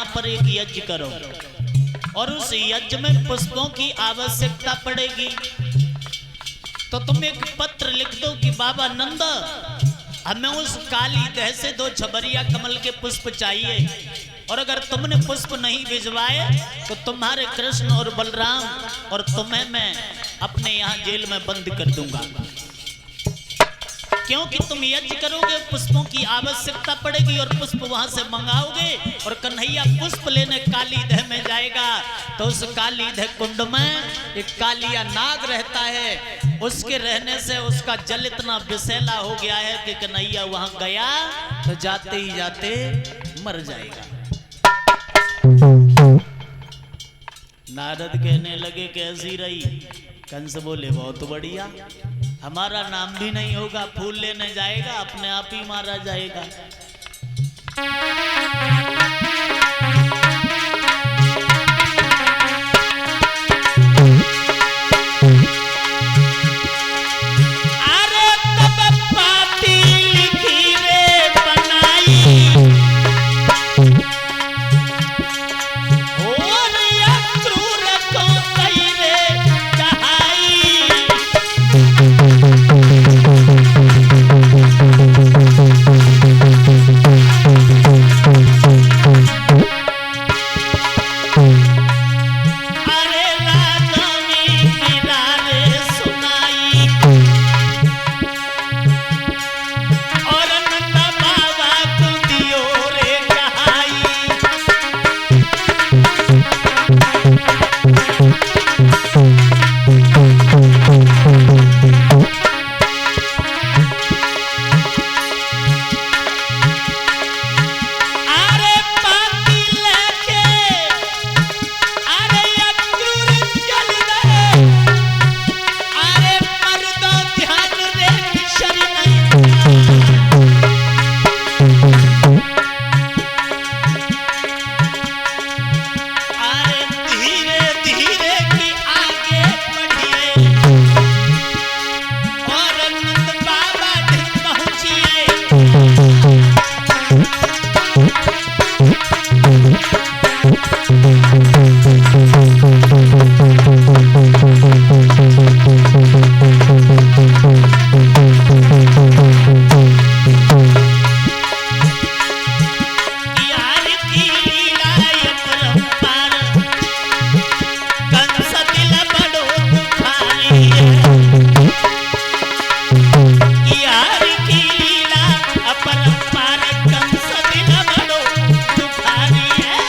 यहाँ पर एक यज्ञ करो और उस यज्ञ में पुष्पों की आवश्यकता पड़ेगी। तो तुम एक पत्र लिख दो कि बाबा नंद, हमें उस काली दह से 2 छबरिया कमल के पुष्प चाहिए, और अगर तुमने पुष्प नहीं भिजवाए तो तुम्हारे कृष्ण और बलराम और तुम्हें मैं अपने यहाँ जेल में बंद कर दूंगा। क्योंकि तुम यज्ञ करोगे, पुष्पों की आवश्यकता पड़ेगी और पुष्प वहां से मंगाओगे, और कन्हैया पुष्प लेने काली दह में जाएगा। तो उस काली दह कुंड में एक कालिया नाग रहता है, उसके रहने से उसका जल इतना विषैला हो गया है कि कन्हैया वहां गया तो जाते ही जाते मर जाएगा। नारद कहने लगे कैसी रही? कंस बोले बहुत बढ़िया, हमारा नाम भी नहीं होगा, फूल लेने जाएगा अपने आप ही मारा जाएगा। अरे तब पाती लिखी रे बनाई, और अक्रूर को कई रे कहाई। अरे राजानी निरारे सुनाई, और नंद बाबा को दियो रे कहाई। अरे पाती लेके अरे अक्रूर चल गए, अरे मर्दो ध्यान रे किशन नहीं। अरे धीरे धीरे की आगे बढ़िए, और नंद बाबा तक पहुंचिए। यार की लीला ये परंपार, कंस दिल बड़ो दुखारी है। यार की लीला अपरंपार, कंस दिल बड़ो दुखारी है।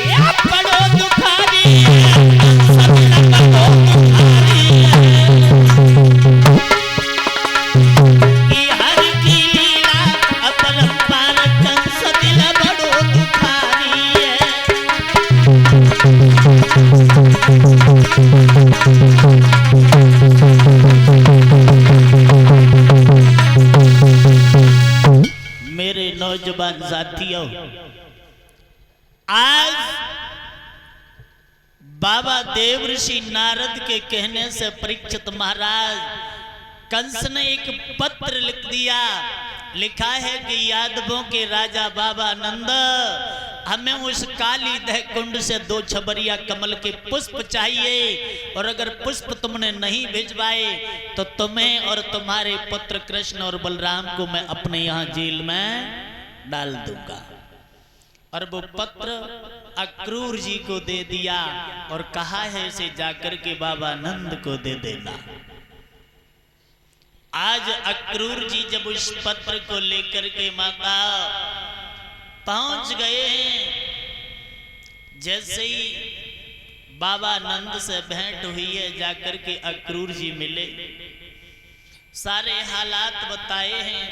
या बड़ो दुखारी है, कंस दिल बड़ो दुखारी है। यार की लीला अपरंपार, कंस दिल बड़ो दुखारी है। मेरे नौजवान साथियों, आज बाबा देवर्षि नारद के कहने से परीक्षित महाराज कंस ने एक पत्र लिख दिया। लिखा है कि यादवों के राजा बाबा नंद, हमें उस काली दह कुंड से 2 छबरिया कमल के पुष्प चाहिए, और अगर पुष्प तुमने नहीं भिजवाए तो तुम्हें और तुम्हारे पुत्र कृष्ण और बलराम को मैं अपने यहाँ जेल में डाल दूंगा। और वो पत्र अक्रूर जी को दे दिया और कहा है इसे जाकर के बाबा नंद को दे देना। आज अक्रूर जी जब उस पत्र को लेकर के माता पहुंच गए हैं, जैसे ही बाबा नंद से भेंट हुई है, जाकर के अक्रूर जी मिले, सारे हालात बताए हैं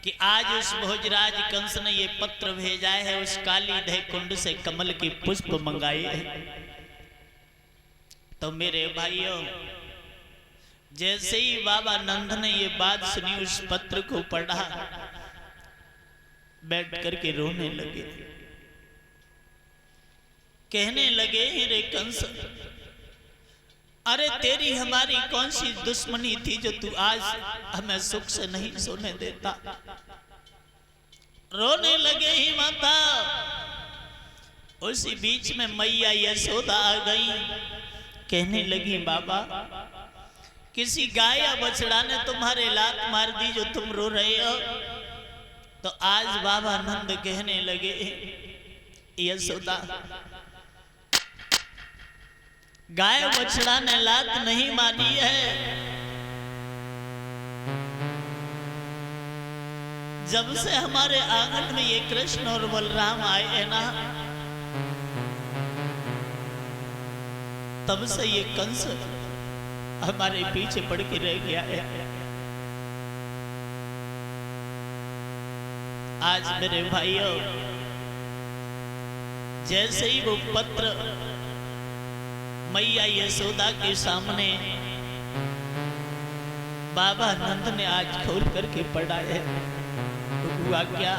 कि आज उस भोजराज कंस ने ये पत्र भेजा है, उस काली दह कुंड से कमल के पुष्प मंगाए हैं। तो मेरे भाइयों, जैसे ही बाबा नंद ने ये बात सुनी, उस पत्र को पढ़ा, बैठ करके रोने लगे। कहने लगे रे कंस, अरे तेरी हमारी कौन सी दुश्मनी थी जो तू आज हमें सुख से नहीं सोने देता। रोने लगे ही माता। उसी बीच में मैया यशोदा आ गई। कहने लगी बाबा, किसी गाय या बछड़ा ने तुम्हारे लात मार दी जो तुम रो रहे हो। तो आज बाबा नंद कहने लगे, यशोदा, गाय बछड़ा ने लात नहीं मारी है। जब से हमारे आंगन में ये कृष्ण और बलराम आए हैं ना, तब से ये कंस हमारे पीछे पड़ के रह गया है। आज मेरे भाइयों, जैसे ही वो पत्र मैया यशोदा के सामने बाबा नंद ने आज खोल करके पढ़ा है, तो हुआ क्या?